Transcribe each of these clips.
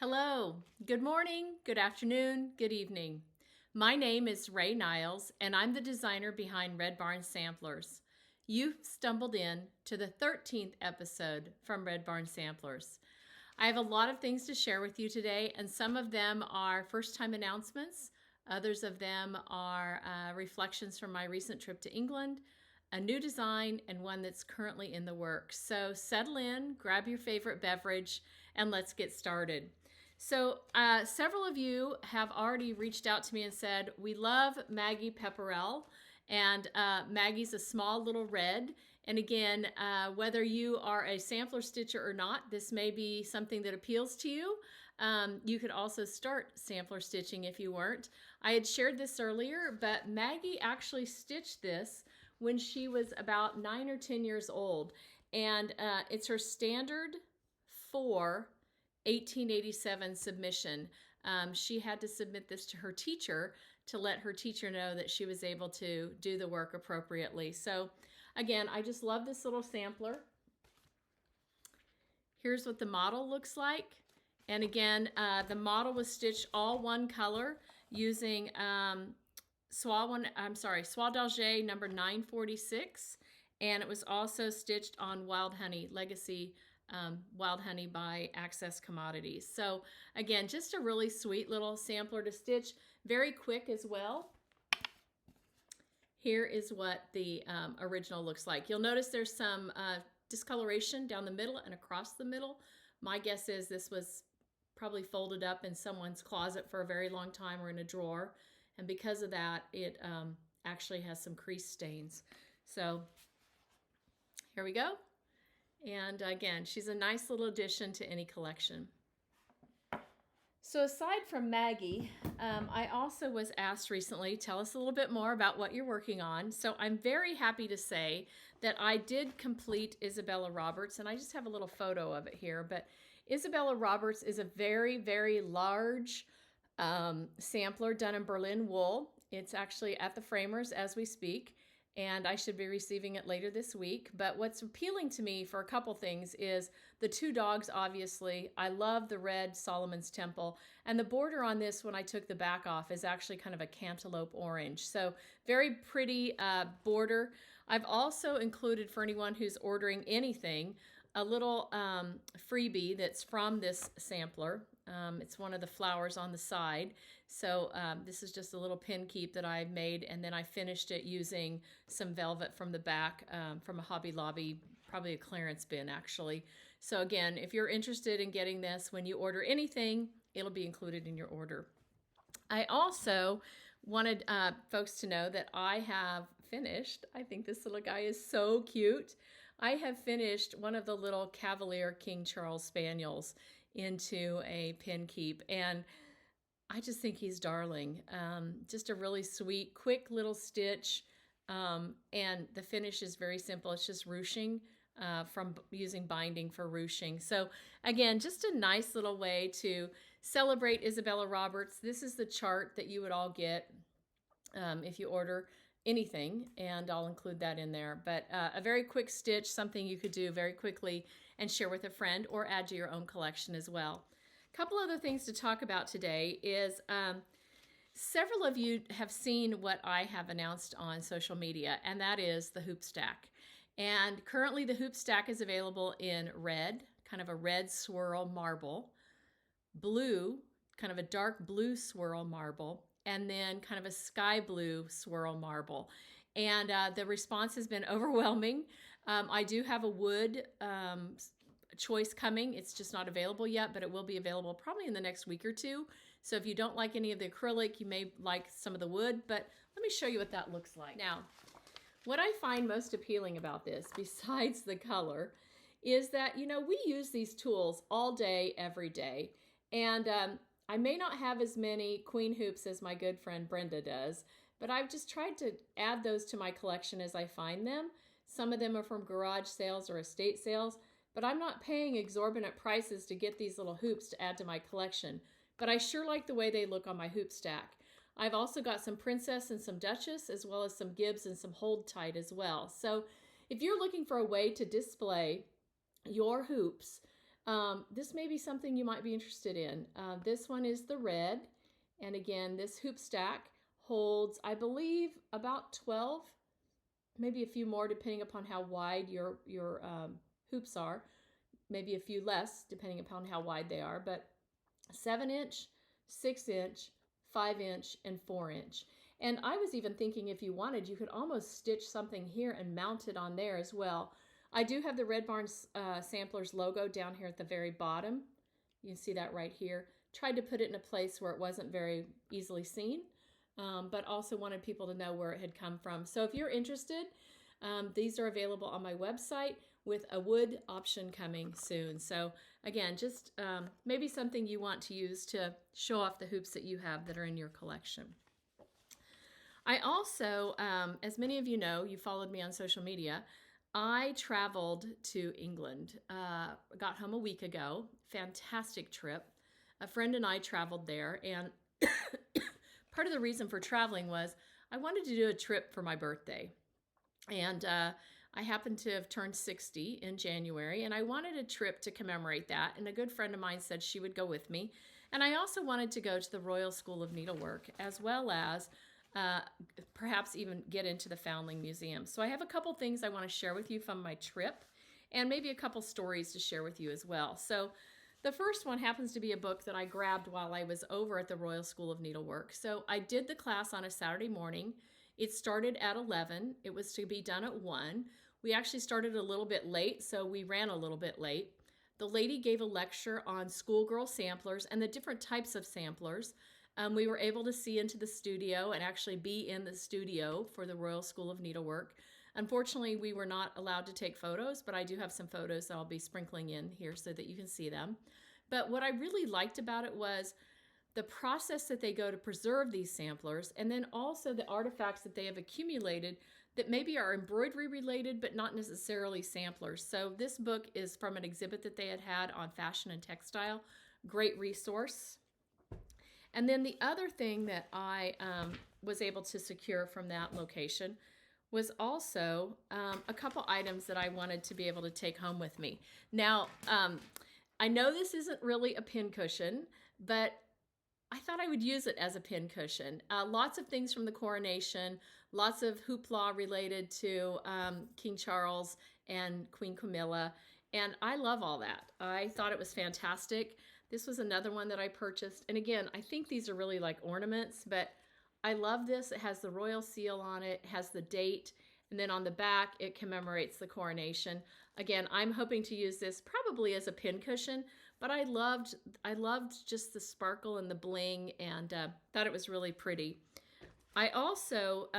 Hello, good morning, good afternoon, good evening. My name is Ray Niles, and I'm the designer behind Red Barn Samplers. You've stumbled in to the 13th episode from Red Barn Samplers. I have a lot of things to share with you today, and some of them are first-time announcements. Others of them are reflections from my recent trip to England, a new design, and one that's currently in the works. So settle in, grab your favorite beverage, and let's get started. So several of you have already reached out to me and said, we love Maggie Pepperell, and Maggie's a small little red. And again, whether you are a sampler stitcher or not, this may be something that appeals to you. You could also start sampler stitching if you weren't. I had shared this earlier, but Maggie actually stitched this when she was about 9 or 10 years old. And it's her standard 4 1887 submission. She had to submit this to her teacher to let her teacher know that she was able to do the work appropriately. So again, I just love this little sampler. Here's what the model looks like. And again, the model was stitched all one color using Soie d'Alger number 946. And it was also stitched on Wild Honey, Legacy Wild Honey by Access Commodities. So again, just a really sweet little sampler to stitch, very quick as well. Here is what the original looks like. You'll notice there's some discoloration down the middle and across the middle. My guess is this was probably folded up in someone's closet for a very long time or in a drawer. And because of that, it actually has some crease stains. So here we go. And again, she's a nice little addition to any collection. So aside from Maggie, I also was asked recently, tell us a little bit more about what you're working on. So I'm very happy to say that I did complete Isabella Roberts, and I just have a little photo of it here. But Isabella Roberts is a very, very large sampler done in Berlin wool. It's actually at the framers as we speak, and I should be receiving it later this week. But what's appealing to me for a couple things is the two dogs, obviously. I love the red Solomon's Temple. And the border on this, when I took the back off, is actually kind of a cantaloupe orange. So very pretty border. I've also included, for anyone who's ordering anything, a little freebie that's from this sampler. It's one of the flowers on the side. So this is just a little pin keep that I made, and then I finished it using some velvet from the back from a Hobby Lobby, probably a clearance bin actually. So again, if you're interested in getting this, when you order anything, it'll be included in your order. I also wanted folks to know that I have finished, I think this little guy is so cute. I have finished one of the little Cavalier King Charles Spaniels into a pin keep, and I just think he's darling. Just a really sweet, quick little stitch, and the finish is very simple. It's just ruching from using binding for ruching. So again, just a nice little way to celebrate Isabella Roberts. This is the chart that you would all get if you order anything, and I'll include that in there. But a very quick stitch, something you could do very quickly and share with a friend or add to your own collection as well. A couple other things to talk about today is several of you have seen what I have announced on social media, and that is the hoop stack. And currently the hoop stack is available in red, kind of a red swirl marble, blue, kind of a dark blue swirl marble, and then kind of a sky blue swirl marble. And the response has been overwhelming. I do have a wood choice coming. It's just not available yet, but it will be available probably in the next week or two. So if you don't like any of the acrylic, you may like some of the wood, but let me show you what that looks like. Now, what I find most appealing about this, besides the color, is that, you know, we use these tools all day, every day. And I may not have as many queen hoops as my good friend Brenda does, but I've just tried to add those to my collection as I find them. Some of them are from garage sales or estate sales, but I'm not paying exorbitant prices to get these little hoops to add to my collection. But I sure like the way they look on my hoop stack. I've also got some Princess and some Duchess, as well as some Gibbs and some Hold Tight as well. So if you're looking for a way to display your hoops This may be something you might be interested in. This one is the red. And again, this hoop stack holds, I believe, about 12, maybe a few more depending upon how wide your hoops are. Maybe a few less depending upon how wide they are. But 7-inch, 6-inch, 5-inch, and 4-inch. And I was even thinking if you wanted, you could almost stitch something here and mount it on there as well. I do have the Red Barn Samplers logo down here at the very bottom. You can see that right here. Tried to put it in a place where it wasn't very easily seen, but also wanted people to know where it had come from. So if you're interested, these are available on my website with a wood option coming soon. So again, just maybe something you want to use to show off the hoops that you have that are in your collection. I also, as many of you know, you followed me on social media, I traveled to England, got home a week ago, fantastic trip. A friend and I traveled there, and part of the reason for traveling was I wanted to do a trip for my birthday. And I happened to have turned 60 in January, and I wanted a trip to commemorate that. And a good friend of mine said she would go with me. And I also wanted to go to the Royal School of Needlework, as well as perhaps even get into the Foundling Museum. So I have a couple things I want to share with you from my trip, and maybe a couple stories to share with you as well. So the first one happens to be a book that I grabbed while I was over at the Royal School of Needlework. So I did the class on a Saturday morning. It started at 11. It was to be done at 1. We actually started a little bit late, so we ran a little bit late. The lady gave a lecture on schoolgirl samplers and the different types of samplers. We were able to see into the studio and actually be in the studio for the Royal School of Needlework. Unfortunately, we were not allowed to take photos, but I do have some photos that I'll be sprinkling in here so that you can see them. But what I really liked about it was the process that they go to preserve these samplers, and then also the artifacts that they have accumulated that maybe are embroidery related, but not necessarily samplers. So this book is from an exhibit that they had on fashion and textile. Great resource. And then the other thing that I was able to secure from that location was also a couple items that I wanted to be able to take home with me. Now, I know this isn't really a pincushion, but I thought I would use it as a pincushion. Lots of things from the coronation, lots of hoopla related to King Charles and Queen Camilla, and I love all that. I thought it was fantastic. This was another one that I purchased. And again, I think these are really like ornaments, but I love this. It has the royal seal on it, has the date, and then on the back, it commemorates the coronation. Again, I'm hoping to use this probably as a pincushion, but I loved just the sparkle and the bling, and thought it was really pretty. I also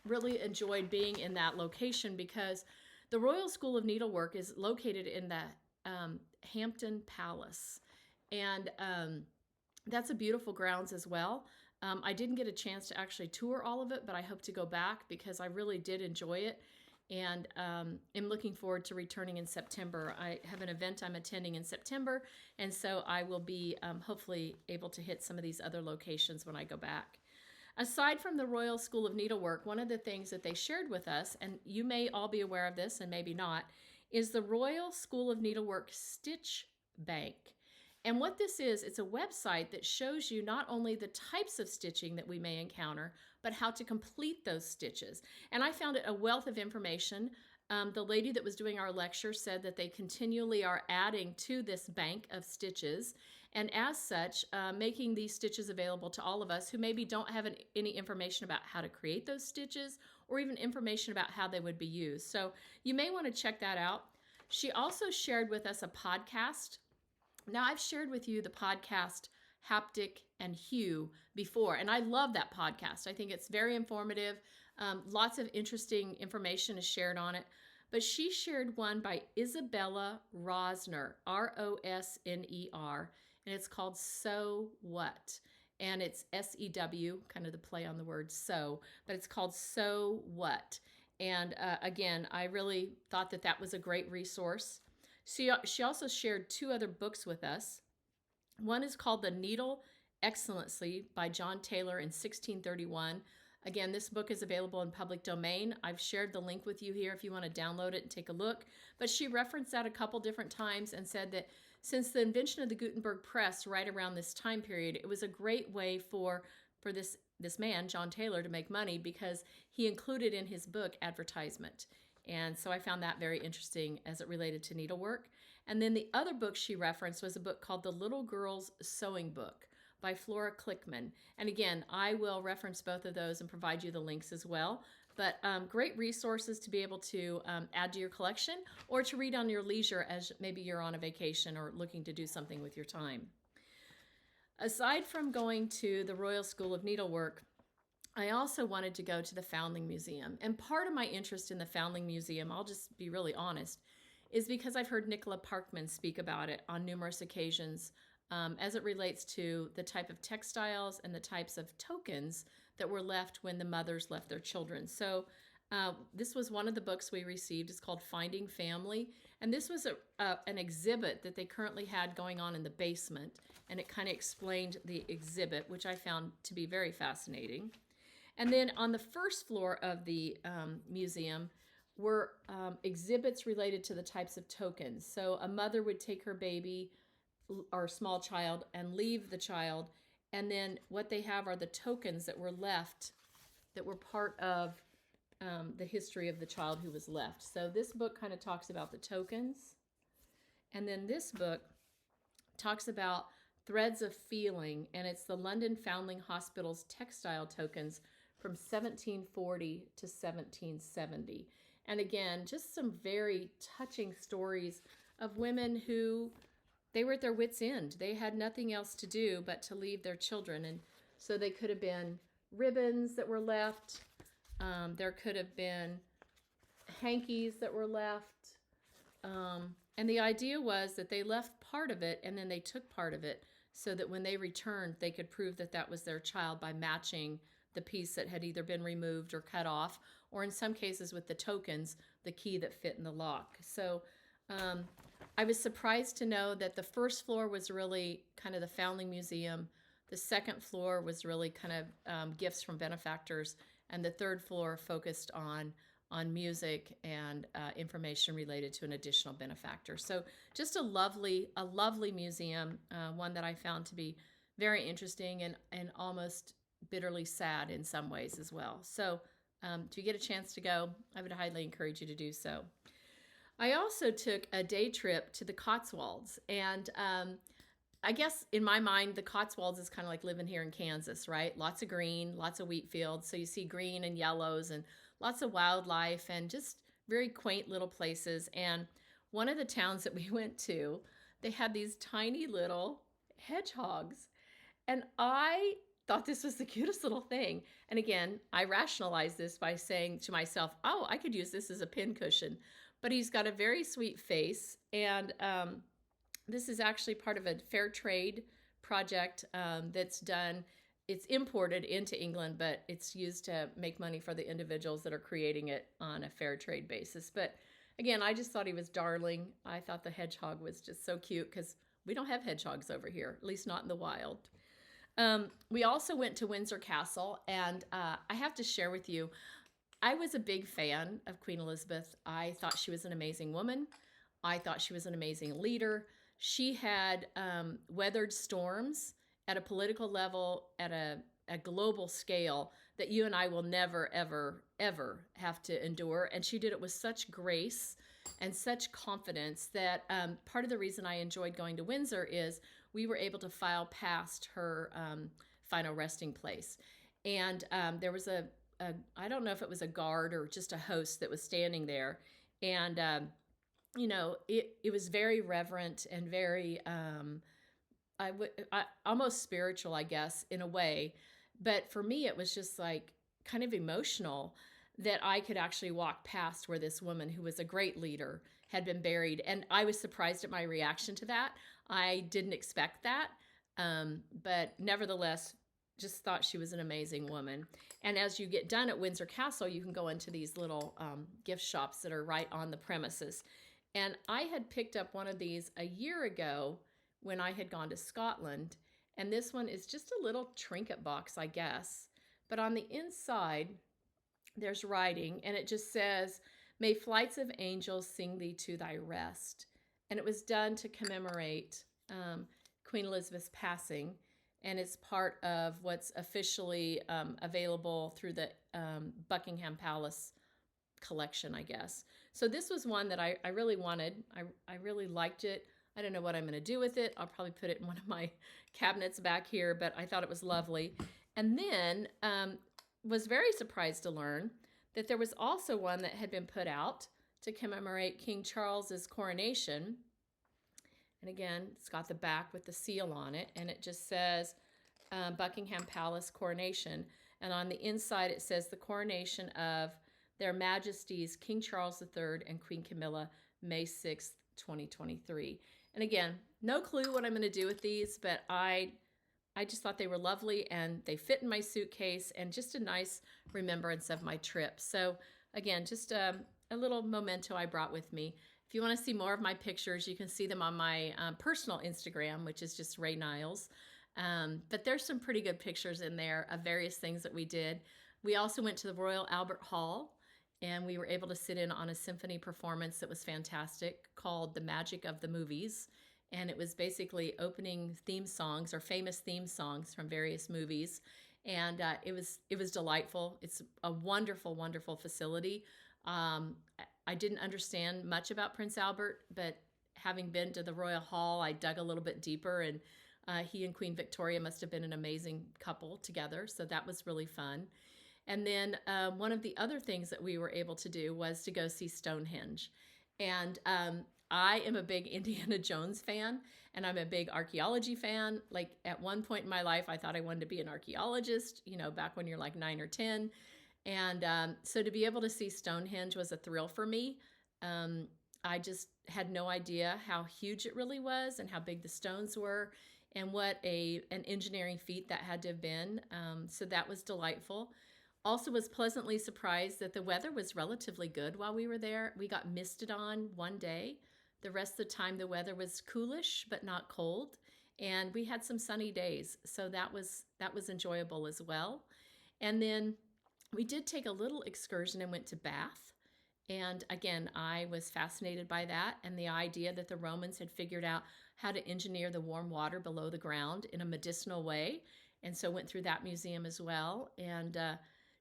really enjoyed being in that location because the Royal School of Needlework is located in the Hampton Palace. And that's a beautiful grounds as well. I didn't get a chance to actually tour all of it, but I hope to go back because I really did enjoy it. And am looking forward to returning in September. I have an event I'm attending in September, and so I will be hopefully able to hit some of these other locations when I go back. Aside from the Royal School of Needlework, one of the things that they shared with us, and you may all be aware of this and maybe not, is the Royal School of Needlework Stitch Bank. And what this is, it's a website that shows you not only the types of stitching that we may encounter, but how to complete those stitches. And I found it a wealth of information. The lady that was doing our lecture said that they continually are adding to this bank of stitches, and as such, making these stitches available to all of us who maybe don't have any information about how to create those stitches or even information about how they would be used. So you may want to check that out. She also shared with us a podcast. Now, I've shared with you the podcast Haptic and Hue before, and I love that podcast. I think it's very informative. Lots of interesting information is shared on it. But she shared one by Isabella Rosner, Rosner, and it's called So What? And it's S-E-W, kind of the play on the word so, but it's called So What? And again, I really thought that that was a great resource. She also shared two other books with us. One is called The Needle Excellency by John Taylor in 1631. Again, this book is available in public domain. I've shared the link with you here if you want to download it and take a look. But she referenced that a couple different times and said that since the invention of the Gutenberg press right around this time period, it was a great way for this man, John Taylor, to make money because he included in his book advertisement. And so I found that very interesting as it related to needlework. And then the other book she referenced was a book called The Little Girl's Sewing Book by Flora Klickman. And again, I will reference both of those and provide you the links as well. But great resources to be able to add to your collection or to read on your leisure as maybe you're on a vacation or looking to do something with your time. Aside from going to the Royal School of Needlework, I also wanted to go to the Foundling Museum. And part of my interest in the Foundling Museum, I'll just be really honest, is because I've heard Nicola Parkman speak about it on numerous occasions as it relates to the type of textiles and the types of tokens that were left when the mothers left their children. So this was one of the books we received. It's called Finding Family. And this was an exhibit that they currently had going on in the basement. And it kind of explained the exhibit, which I found to be very fascinating. And then on the first floor of the museum were exhibits related to the types of tokens. So a mother would take her baby or small child and leave the child. And then what they have are the tokens that were left that were part of the history of the child who was left. So this book kind of talks about the tokens. And then this book talks about Threads of Feeling, and it's the London Foundling Hospital's textile tokens from 1740 to 1770. And again, just some very touching stories of women who they were at their wits' end. They had nothing else to do but to leave their children. And so they could have been ribbons that were left. There could have been hankies that were left. And the idea was that they left part of it and then they took part of it so that when they returned, they could prove that that was their child by matching the piece that had either been removed or cut off, or in some cases with the tokens, the key that fit in the lock. So I was surprised to know that the first floor was really kind of the Foundling Museum. The second floor was really kind of gifts from benefactors. And the third floor focused on music and information related to an additional benefactor. So just a lovely museum, one that I found to be very interesting and almost bitterly sad in some ways as well. So if you get a chance to go, I would highly encourage you to do so. I also took a day trip to the Cotswolds, and I guess in my mind, the Cotswolds is kind of like living here in Kansas, right? Lots of green, lots of wheat fields. So you see green and yellows and lots of wildlife and just very quaint little places. And one of the towns that we went to, they had these tiny little hedgehogs. And I thought this was the cutest little thing. And again, I rationalized this by saying to myself, oh, I could use this as a pincushion. But he's got a very sweet face. And this is actually part of a fair trade project that's done. It's imported into England, but it's used to make money for the individuals that are creating it on a fair trade basis. But again, I just thought he was darling. I thought the hedgehog was just so cute because we don't have hedgehogs over here, at least not in the wild. We also went to Windsor Castle, and I have to share with you, I was a big fan of Queen Elizabeth. I thought she was an amazing woman. I thought she was an amazing leader. She had weathered storms at a political level, at a global scale that you and I will never, ever, ever have to endure. And she did it with such grace and such confidence that part of the reason I enjoyed going to Windsor is we were able to file past her final resting place. And there was I don't know if it was a guard or just a host that was standing there. And it was very reverent and very almost spiritual, I guess, in a way. But for me, it was just like kind of emotional that I could actually walk past where this woman, who was a great leader, had been buried. And I was surprised at my reaction to that. I didn't expect that. But nevertheless, just thought she was an amazing woman. And as you get done at Windsor Castle, you can go into these little gift shops that are right on the premises. And I had picked up one of these a year ago when I had gone to Scotland. And this one is just a little trinket box, I guess. But on the inside, there's writing, and it just says, "May flights of angels sing thee to thy rest." and it was done to commemorate Queen Elizabeth's passing, and it's part of what's officially available through the Buckingham Palace collection, I guess. So this was one that I really wanted. I really liked it. I don't know what I'm going to do with it. I'll probably put it in one of my cabinets back here, but I thought it was lovely. And then was very surprised to learn that there was also one that had been put out to commemorate King Charles's coronation. And again, it's got the back with the seal on it, and it just says Buckingham Palace coronation. And on the inside, it says the coronation of Their Majesties King Charles III and Queen Camilla, May 6th, 2023. And again, no clue what I'm going to do with these, but I just thought they were lovely, and they fit in my suitcase, and just a nice remembrance of my trip. So again, just a little memento I brought with me. If you want to see more of my pictures, you can see them on my personal Instagram, which is just Rae Niles. But there's some pretty good pictures in there of various things that we did. We also went to the Royal Albert Hall, and we were able to sit in on a symphony performance that was fantastic called The Magic of the Movies. And it was basically opening theme songs or famous theme songs from various movies. And it was delightful. It's a wonderful, wonderful facility. I didn't understand much about Prince Albert, but having been to the Royal Hall, I dug a little bit deeper, and he and Queen Victoria must have been an amazing couple together. So that was really fun. And then one of the other things that we were able to do was to go see Stonehenge. And I am a big Indiana Jones fan, and I'm a big archaeology fan. Like at one point in my life, I thought I wanted to be an archaeologist, back when you're like 9 or 10. And so to be able to see Stonehenge was a thrill for me. I just had no idea how huge it really was and how big the stones were, and what an engineering feat that had to have been. So that was delightful. Also was pleasantly surprised that the weather was relatively good while we were there. We got misted on one day. The rest of the time the weather was coolish but not cold, and we had some sunny days. So that was enjoyable as well. And then we did take a little excursion and went to Bath. And again, I was fascinated by that, and the idea that the Romans had figured out how to engineer the warm water below the ground in a medicinal way. And so went through that museum as well, and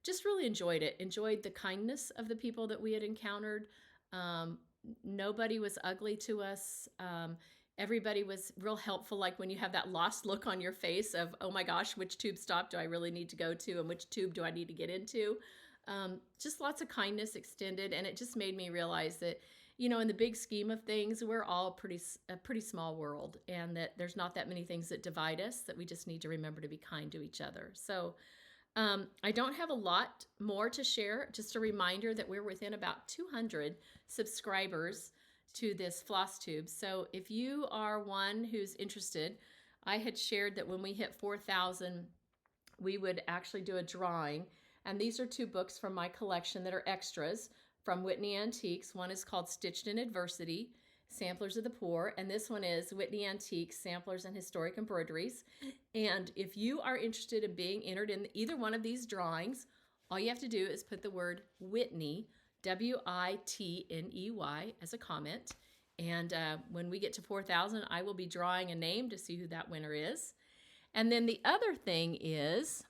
just really enjoyed it. Enjoyed the kindness of the people that we had encountered. Nobody was ugly to us. Everybody was real helpful. Like when you have that lost look on your face of, oh my gosh, which tube stop do I really need to go to, and which tube do I need to get into? Just lots of kindness extended. And it just made me realize that, in the big scheme of things, we're all a pretty small world, and that there's not that many things that divide us, that we just need to remember to be kind to each other. So I don't have a lot more to share. Just a reminder that we're within about 200 subscribers to this floss tube. So if you are one who's interested, I had shared that when we hit 4,000, we would actually do a drawing. And these are 2 books from my collection that are extras from Whitney Antiques. One is called Stitched in Adversity, Samplers of the Poor, and this one is Whitney Antiques, Samplers and Historic Embroideries. And if you are interested in being entered in either one of these drawings, all you have to do is put the word Whitney, WITNEY, as a comment. And when we get to 4,000, I will be drawing a name to see who that winner is. And then the other thing is,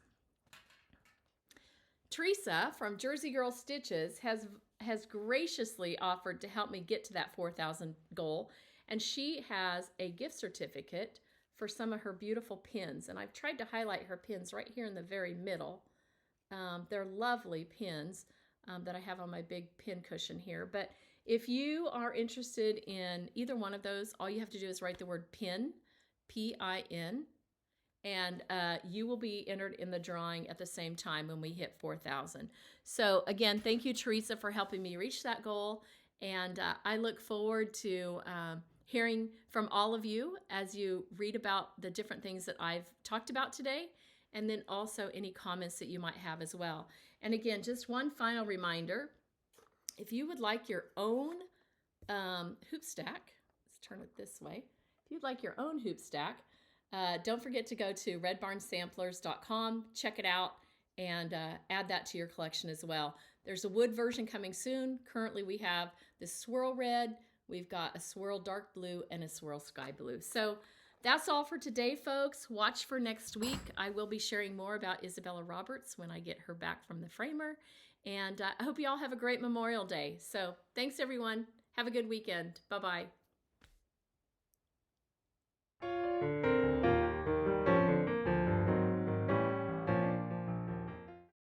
Teresa from Jersey Girl Stitches has graciously offered to help me get to that 4,000 goal. And she has a gift certificate for some of her beautiful pins. And I've tried to highlight her pins right here in the very middle. They're lovely pins that I have on my big pin cushion here. But if you are interested in either one of those, all you have to do is write the word pin, P-I-N, and you will be entered in the drawing at the same time when we hit 4,000. So again, thank you, Teresa, for helping me reach that goal. And I look forward to hearing from all of you as you read about the different things that I've talked about today, and then also any comments that you might have as well. And again, just one final reminder, if you would like your own hoop stack, let's turn it this way. If you'd like your own hoop stack, don't forget to go to redbarnsamplers.com, check it out, and add that to your collection as well. There's a wood version coming soon. Currently we have the swirl red, We've got a swirl dark blue and a swirl sky blue. So that's all for today, folks. Watch for next week. I will be sharing more about Isabella Roberts when I get her back from the framer. And I hope you all have a great Memorial Day. So thanks, everyone. Have a good weekend. Bye-bye.